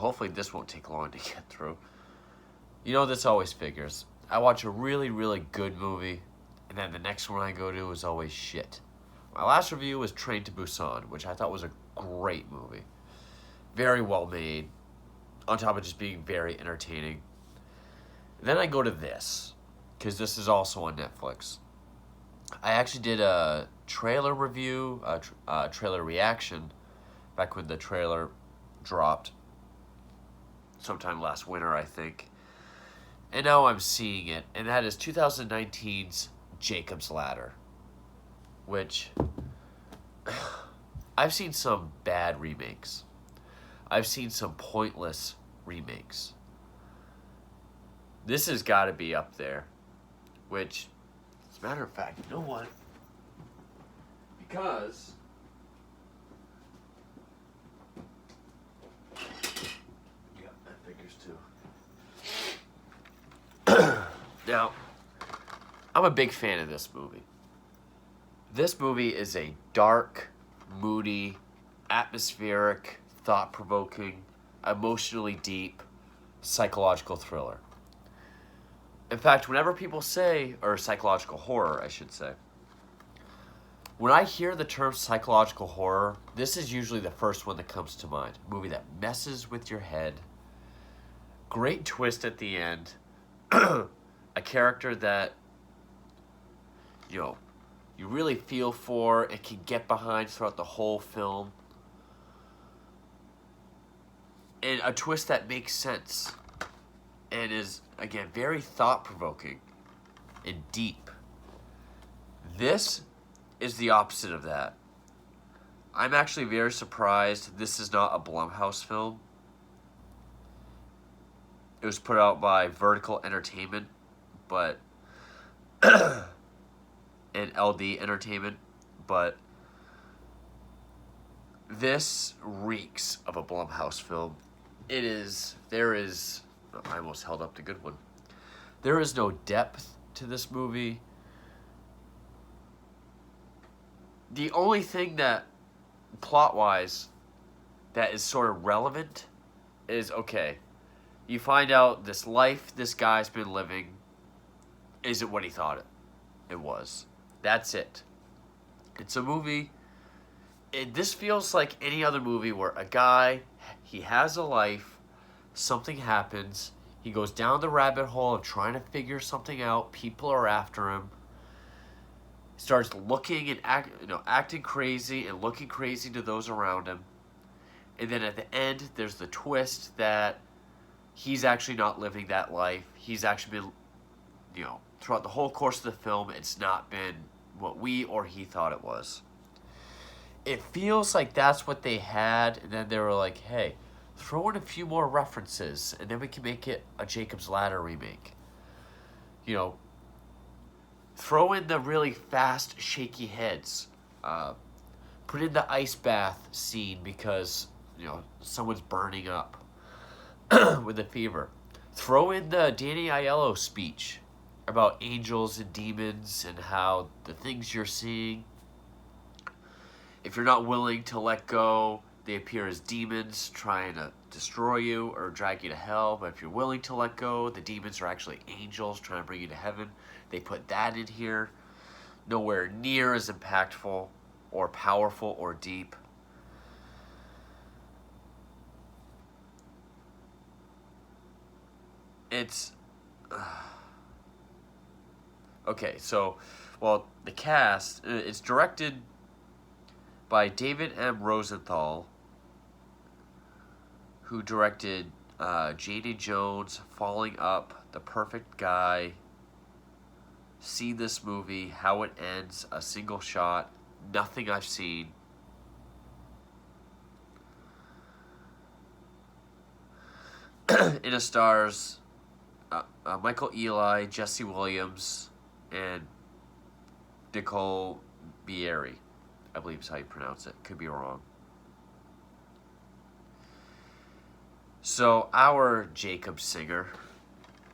hopefully this won't take long to get through. You know, this always figures. I watch a really, really good movie, and then the next one I go to is always shit. My last review was Train to Busan, which I thought was a great movie. Very well made, on top of just being very entertaining. Then I go to this, because this is also on Netflix. I actually did a trailer review, a trailer reaction, back when the trailer dropped. Sometime last winter, I think. And now I'm seeing it, and that is 2019's Jacob's Ladder. Which, I've seen some bad remakes. I've seen some pointless remakes. This has got to be up there. Which, as a matter of fact, you know what? Because... yeah, that figures too. Now, I'm a big fan of this movie. This movie is a dark, moody, atmospheric, thought-provoking, emotionally deep, psychological thriller. In fact, whenever people say, or psychological horror, I should say, when I hear the term psychological horror, this is usually the first one that comes to mind. A movie that messes with your head, great twist at the end, a character that, you know, you really feel for, and can get behind throughout the whole film. And a twist that makes sense. And is, again, very thought-provoking and deep. This is the opposite of that. I'm actually very surprised this is not a Blumhouse film. It was put out by Vertical Entertainment, but... and LD Entertainment, but this reeks of a Blumhouse film. I almost held up the good one. There is no depth to this movie. The only thing that, plot-wise, that is sort of relevant is, okay, you find out this life this guy's been living isn't what he thought it was. That's it. It's a movie. This feels like any other movie where a guy, he has a life, something happens, he goes down the rabbit hole of trying to figure something out, people are after him, starts looking and acting crazy and looking crazy to those around him. And then at the end, there's the twist that he's actually not living that life. He's actually been, throughout the whole course of the film, it's not been what we or he thought it was. It feels like that's what they had, and then they were like, hey, throw in a few more references, and then we can make it a Jacob's Ladder remake. Throw in the really fast, shaky heads. Put in the ice bath scene because, someone's burning up with a fever. Throw in the Danny Aiello speech about angels and demons and how the things you're seeing, if you're not willing to let go, they appear as demons trying to destroy you or drag you to hell. But if you're willing to let go, the demons are actually angels trying to bring you to heaven. They put that in here. Nowhere near as impactful or powerful or deep. It's... okay, so, the cast, it's directed by David M. Rosenthal, who directed Janie Jones, Falling Up, The Perfect Guy, See This Movie, How It Ends, A Single Shot, Nothing I've Seen. It stars Michael Ealy, Jesse Williams, and Nicole Bieri, I believe is how you pronounce it. Could be wrong. So, our Jacob Singer,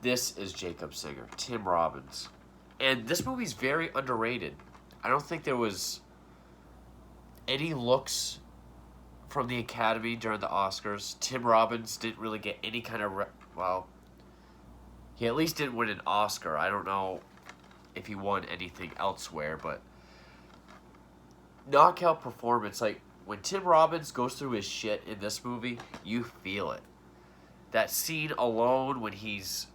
this is Jacob Singer, Tim Robbins. And this movie's very underrated. I don't think there was any looks from the Academy during the Oscars. Tim Robbins didn't really get any kind of well, he at least didn't win an Oscar. I don't know if he won anything elsewhere, but knockout performance. Like when Tim Robbins goes through his shit in this movie, you feel it. That scene alone when he's,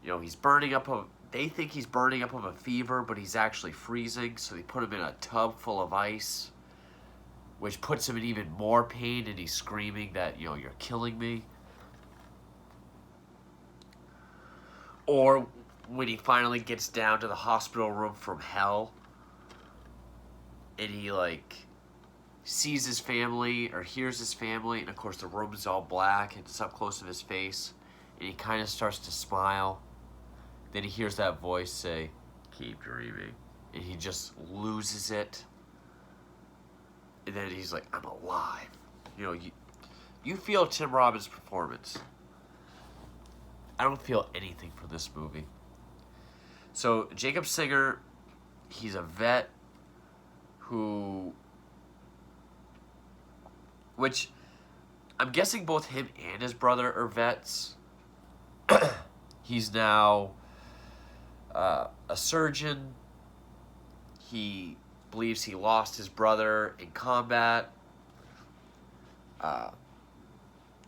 he's burning up they think he's burning up of a fever, but he's actually freezing, so they put him in a tub full of ice, which puts him in even more pain, and he's screaming that, you're killing me. Or when he finally gets down to the hospital room from hell, and he, sees his family, or hears his family, and of course the room is all black, and it's up close to his face, and he kind of starts to smile. Then he hears that voice say, "Keep dreaming," and he just loses it. And then he's like, "I'm alive." You feel Tim Robbins' performance. I don't feel anything for this movie. So Jacob Singer, he's a vet which I'm guessing both him and his brother are vets. He's now a surgeon. He believes he lost his brother in combat.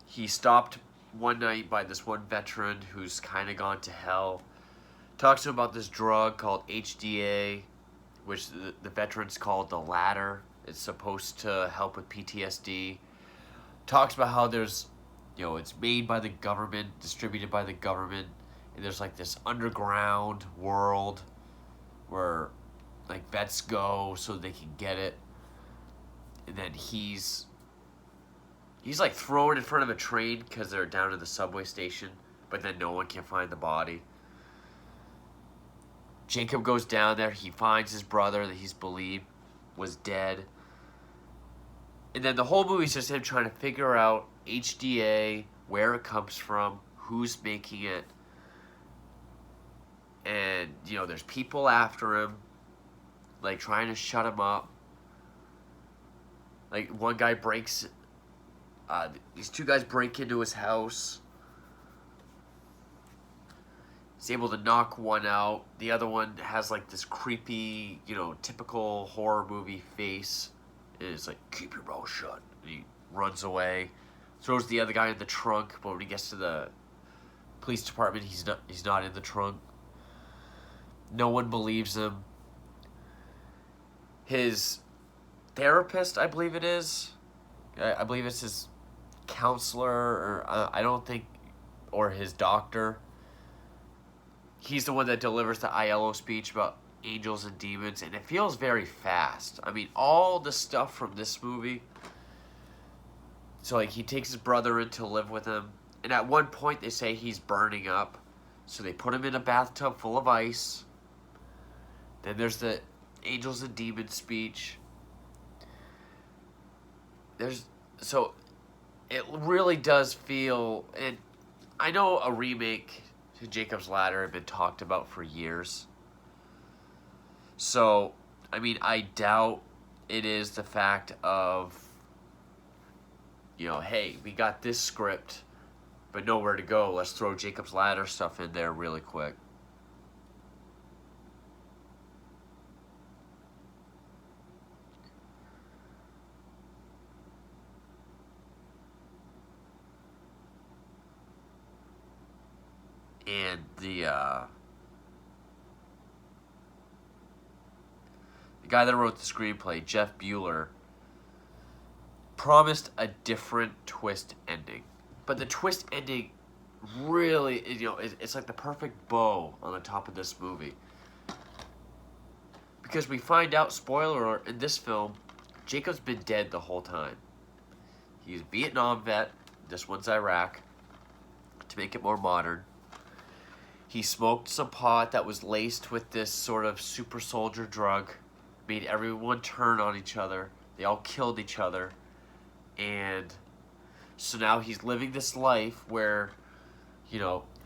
He's stopped one night by this one veteran who's kind of gone to hell. Talks to him about this drug called HDA, which the veterans call the ladder. It's supposed to help with PTSD. Talks about how there's, it's made by the government, distributed by the government, and there's this underground world where vets go so they can get it. And then he's thrown in front of a train because they're down at the subway station, but then no one can find the body. Jacob goes down there. He finds his brother that he's believed was dead. And then the whole movie is just him trying to figure out HDA, where it comes from, who's making it. And, there's people after him, trying to shut him up. One guy these two guys break into his house. He's able to knock one out. The other one has this creepy, typical horror movie face. And it's keep your mouth shut. And he runs away. Throws the other guy in the trunk, but when he gets to the police department, he's not in the trunk. No one believes him. His therapist, I believe it is. I believe it's his counselor, or his doctor. He's the one that delivers the ILO speech about angels and demons, and it feels very fast. I mean, all the stuff from this movie. So, he takes his brother in to live with him, and at one point they say he's burning up, so they put him in a bathtub full of ice. Then there's the angels and demons speech. So it really does feel, and I know a remake to Jacob's Ladder had been talked about for years. So, I doubt it is the fact of, hey, we got this script, but nowhere to go. Let's throw Jacob's Ladder stuff in there really quick. And the guy that wrote the screenplay, Jeff Bueller, promised a different twist ending. But the twist ending really, it's like the perfect bow on the top of this movie. Because we find out, spoiler alert, in this film, Jacob's been dead the whole time. He's a Vietnam vet. This one's Iraq. To make it more modern. He smoked some pot that was laced with this sort of super soldier drug. Made everyone turn on each other. They all killed each other. And so now he's living this life where,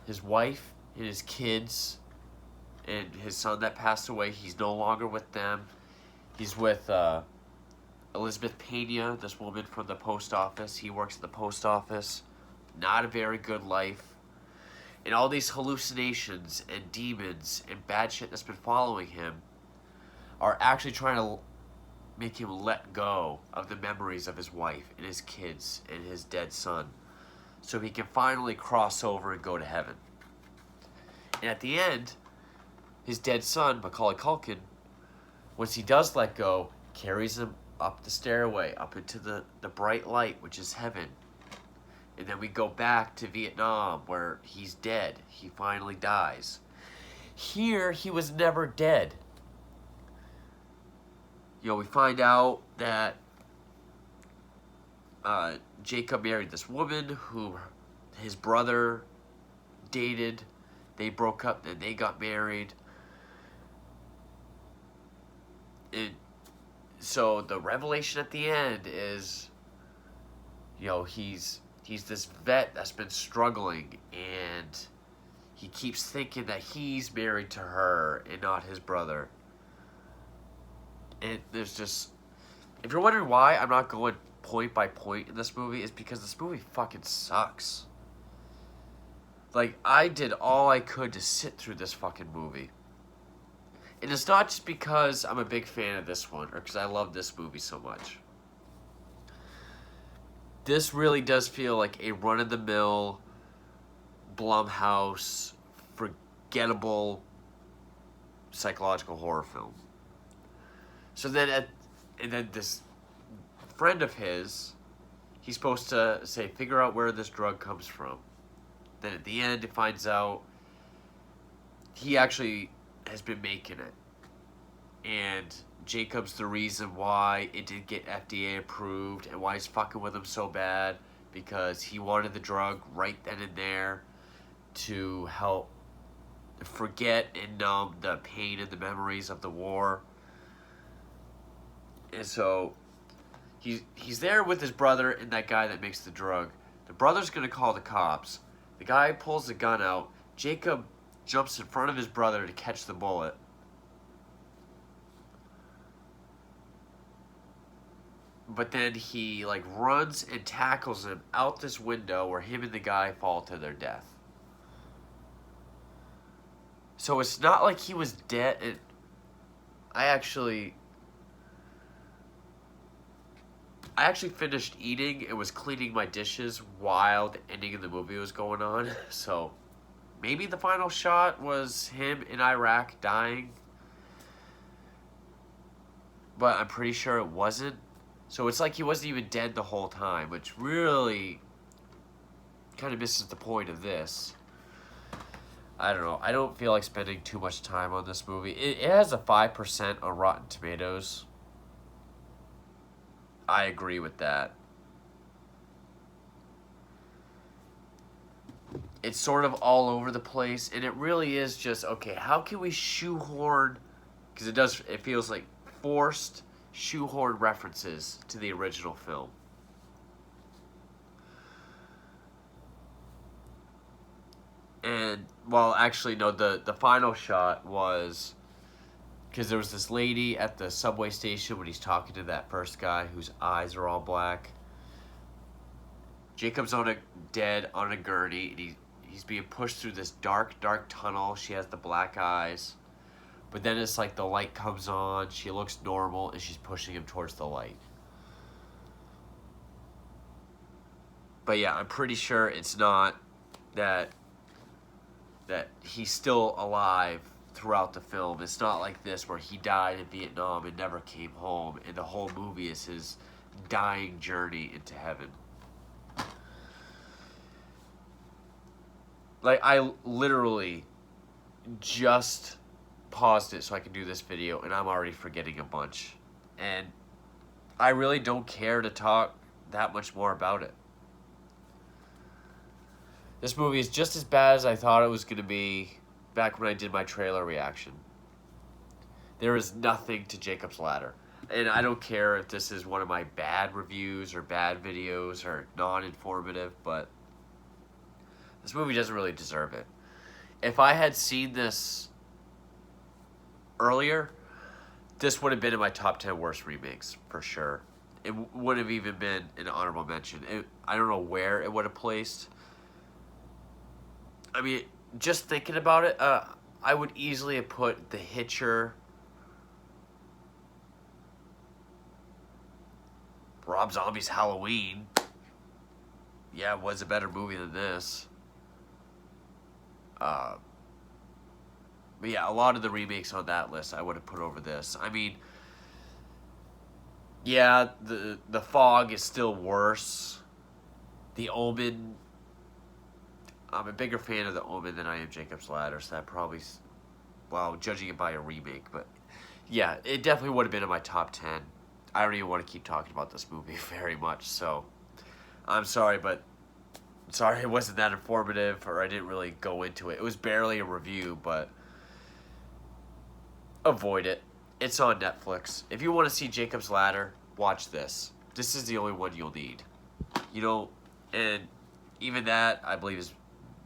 his wife and his kids and his son that passed away, he's no longer with them. He's with Elizabeth Pena, this woman from the post office. He works at the post office. Not a very good life. And all these hallucinations and demons and bad shit that's been following him are actually trying to make him let go of the memories of his wife and his kids and his dead son, so he can finally cross over and go to heaven. And at the end, his dead son, Macaulay Culkin, once he does let go, carries him up the stairway, up into the bright light, which is heaven. And then we go back to Vietnam, where he's dead. He finally dies. Here, he was never dead. You know, we find out that Jacob married this woman who his brother dated. They broke up, then they got married. And so the revelation at the end is, you know, he's this vet that's been struggling, and he keeps thinking that he's married to her and not his brother. And there's just, if you're wondering why I'm not going point by point in this movie, it's because this movie fucking sucks. Like, I did all I could to sit through this fucking movie. And it's not just because I'm a big fan of this one, or because I love this movie so much. This really does feel like a run-of-the-mill, Blumhouse, forgettable psychological horror film. So then, and then this friend of his, he's supposed to say, figure out where this drug comes from. Then at the end, it finds out he actually has been making it. And Jacob's the reason why it didn't get FDA approved and why he's fucking with him so bad, because he wanted the drug right then and there to help forget and numb the pain and the memories of the war. And so he's there with his brother and that guy that makes the drug. The brother's going to call the cops. The guy pulls the gun out. Jacob jumps in front of his brother to catch the bullet. But then he like runs and tackles him out this window where him and the guy fall to their death. So it's not like he was dead. I actually finished eating and was cleaning my dishes while the ending of the movie was going on. So maybe the final shot was him in Iraq dying. But I'm pretty sure it wasn't. So it's like he wasn't even dead the whole time, which really kind of misses the point of this. I don't know. I don't feel like spending too much time on this movie. It has a 5% on Rotten Tomatoes. I agree with that. It's sort of all over the place, and it really is just, okay, how can we shoehorn, because it feels like forced shoehorn references to the original film. And, well, actually, no, the final shot was, because there was this lady at the subway station when he's talking to that first guy whose eyes are all black. Jacob's dead on a gurney, and he's being pushed through this dark, dark tunnel. She has the black eyes. But then it's like the light comes on, she looks normal, and she's pushing him towards the light. But yeah, I'm pretty sure it's not that he's still alive throughout the film. It's not like this where he died in Vietnam and never came home, and the whole movie is his dying journey into heaven. Like, I literally just paused it so I could do this video, and I'm already forgetting a bunch. And I really don't care to talk that much more about it. This movie is just as bad as I thought it was going to be back when I did my trailer reaction. There is nothing to Jacob's Ladder. And I don't care if this is one of my bad reviews or bad videos or non-informative, but this movie doesn't really deserve it. If I had seen this earlier, this would have been in my top 10 worst remakes, for sure. it would have even been an honorable mention. I don't know where it would have placed. I mean, just thinking about it, I would easily have put The Hitcher, Rob Zombie's Halloween. Yeah, it was a better movie than this. But yeah, a lot of the remakes on that list I would have put over this. I mean, yeah, the Fog is still worse. The Omen, I'm a bigger fan of The Omen than I am Jacob's Ladder, so that probably, well, judging it by a remake, but yeah, it definitely would have been in my top 10. I don't even want to keep talking about this movie very much, so I'm sorry, but sorry it wasn't that informative, or I didn't really go into it. It was barely a review, but avoid it. It's on Netflix. If you want to see Jacob's Ladder, watch this. This is the only one you'll need. You know, and even that, I believe, is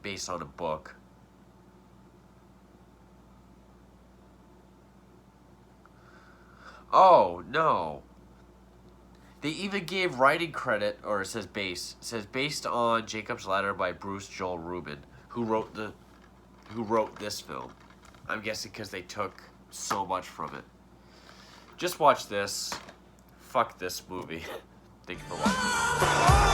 based on a book. Oh, no. They even gave writing credit, or it says based on Jacob's Ladder by Bruce Joel Rubin, who wrote this film. I'm guessing because they took so much from it. Just watch this. Fuck this movie. Thank you for watching.